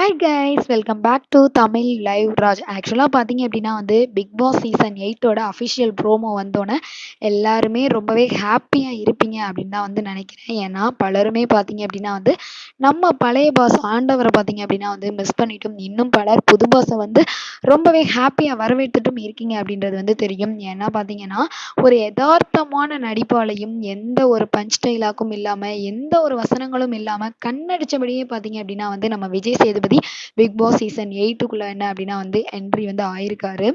Hi guys, welcome back to Tamil live Raj. ஆக்சுவலாக பார்த்தீங்க அப்படின்னா பிக் பாஸ் சீசன் 8ஓட அஃபிஷியல் ப்ரோமோ வந்தோன்னே எல்லாருமே ரொம்பவே ஹாப்பியாக இருப்பீங்க அப்படின்னு தான் நினைக்கிறேன். ஏன்னா பலருமே பார்த்தீங்க அப்படின்னா நம்ம பழைய பாஸ் ஆண்டவரை பார்த்தீங்க அப்படின்னா மிஸ் பண்ணிட்டும், இன்னும் பலர் புது பாஸை ரொம்பவே ஹாப்பியாக வரவேற்றுட்டும் இருக்கீங்க அப்படின்றது தெரியும். ஏன்னா பார்த்தீங்கன்னா ஒரு யதார்த்தமான நடிப்பாலையும் எந்த ஒரு பஞ்ச் ஸ்டைலாக்கும் இல்லாமல் எந்த ஒரு வசனங்களும் இல்லாமல் கண்ணடிச்சபடியே பார்த்தீங்க அப்படின்னா நம்ம Vijay Sethupathi Bigg Boss season 8க்குள்ள என்ன அப்படின்னா என்ட்ரி ஆயிருக்காரு.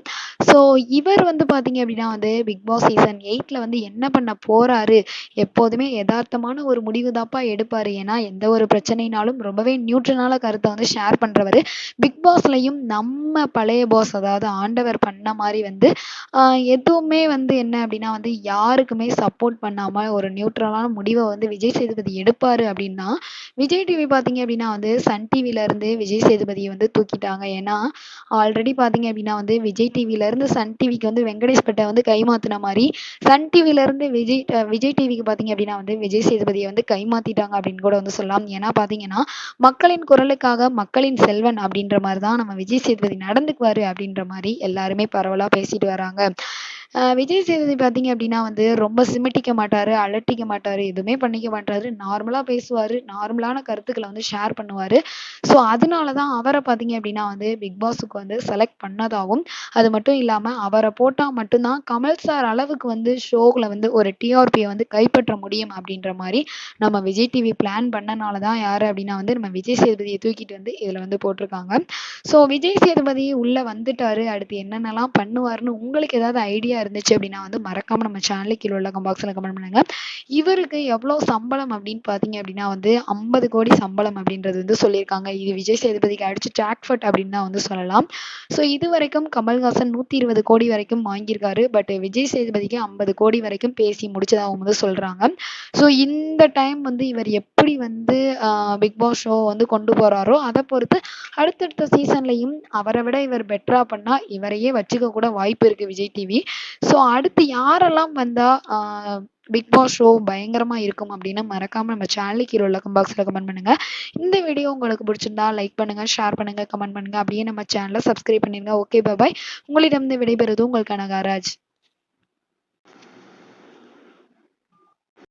ஸோ இவர் பார்த்தீங்க அப்படின்னா பிக் பாஸ் சீசன் 8ல என்ன பண்ண போறாரு, எப்போதுமே யதார்த்தமான ஒரு முடிவு தாப்பா எடுப்பாரு. ஏன்னா எந்த ஒரு பிரச்சனைனாலும் ரொம்பவே நியூட்ரலான கருத்தை ஷேர் பண்றவர். பிக் பாஸ்லயும் நம்ம பழைய பாஸ் அதாவது ஆண்டவர் பண்ண மாதிரி எதுவுமே என்ன அப்படின்னா யாருக்குமே சப்போர்ட் பண்ணாம ஒரு நியூட்ரலான முடிவை விஜய் சேதுபதி எடுப்பாரு அப்படின்னா விஜய் டிவி பார்த்தீங்க அப்படின்னா சன் டிவில இருந்து விஜய் சேதுபதியை தூக்கிட்டாங்க. ஏன்னா ஆல்ரெடி பார்த்தீங்க அப்படின்னா விஜய் டிவில இருந்து சன் டிவிக்கு வெங்கடேஷ் பட்டை கைமாத்தின மாதிரி சன் டிவில இருந்து விஜய் டிவிக்கு பார்த்தீங்க அப்படின்னா விஜய் சேதுபதியை கைமாத்திட்டாங்க அப்படின்னு கூட சொல்லலாம். ஏன்னா பார்த்தீங்கன்னா மக்களின் குரலுக்காக மக்களின் செல்வன் அப்படின்ற மாதிரி தான் நம்ம விஜய் சேதுபதி நடந்துக்குவாரு அப்படின்ற மாதிரி எல்லாருமே பரவலா பேசிட்டு வராங்க. விஜய் சேதுபதி பார்த்தீங்க அப்படின்னா ரொம்ப சிமிட்டிக்க மாட்டாரு, அலட்டிக்க மாட்டாரு, எதுவுமே பண்ணிக்க மாட்டாரு, நார்மலாக பேசுவார், நார்மலான கருத்துக்களை ஷேர் பண்ணுவார். ஸோ அதனால தான் அவரை பார்த்தீங்க அப்படின்னா பிக் பாஸுக்கு செலக்ட் பண்ணதாகவும், அது மட்டும் இல்லாமல் அவரை போட்டால் மட்டும்தான் கமல் சார் அளவுக்கு ஷோவில் ஒரு டிஆர்பியை கைப்பற்ற முடியும் அப்படின்ற மாதிரி நம்ம விஜய் டிவி பிளான் பண்ணனால தான் யார் அப்படின்னா நம்ம விஜய் சேதுபதியை தூக்கிட்டு இதில் போட்டிருக்காங்க. ஸோ விஜய் சேதுபதி உள்ளே வந்துட்டாரு, அடுத்து என்னென்னலாம் பண்ணுவார்னு உங்களுக்கு ஏதாவது ஐடியா இருந்துச்சு அப்படின்னா மறக்காம நம்ம சேனலுக்கு கீழே உள்ள பாக்ஸில் கமெண்ட் பண்ணுங்க. இவருக்கு எவ்வளோ சம்பளம் அப்படின்னு பார்த்தீங்க அப்படின்னா 50 கோடி சம்பளம் அப்படின்றது சொல்லியிருக்காங்க. இது விஜய் சேதுபதிக்கு அடிச்சு ஜாக்பாட் அப்படின்னு தான் சொல்லலாம். ஸோ இது வரைக்கும் கமல்ஹாசன் 120 கோடி வரைக்கும் வாங்கியிருக்காரு. பட் விஜய் சேதுபதிக்கு 50 கோடி வரைக்கும் பேசி முடிச்சதாக சொல்றாங்க. ஸோ இந்த டைம் இவர் எப்படி பிக் பாஸ் ஷோ கொண்டு போறாரோ அதை பொறுத்து அடுத்தடுத்த சீசன்லையும் அவரை விட இவர் பெட்டரா பண்ணா இவரையே வச்சுக்க கூட வாய்ப்பு இருக்கு விஜய் டிவி. ஸோ அடுத்து யாரெல்லாம் வந்தா பிக் பாஸ் ஷோ பயங்கரமா இருக்கும் அப்படின்னு மறக்காம நம்ம சேனலுக்கு கீழே உள்ள பாக்ஸில் கமெண்ட் பண்ணுங்க. இந்த வீடியோ உங்களுக்கு பிடிச்சிருந்தா லைக் பண்ணுங்க, ஷேர் பண்ணுங்க, கமெண்ட் பண்ணுங்க, அப்படியே நம்ம சேனலை சப்ஸ்கிரைப் பண்ணிருங்க. ஓகே, பாய். உங்களிடம் விடைபெறுவது உங்கள் கனகாராஜ்.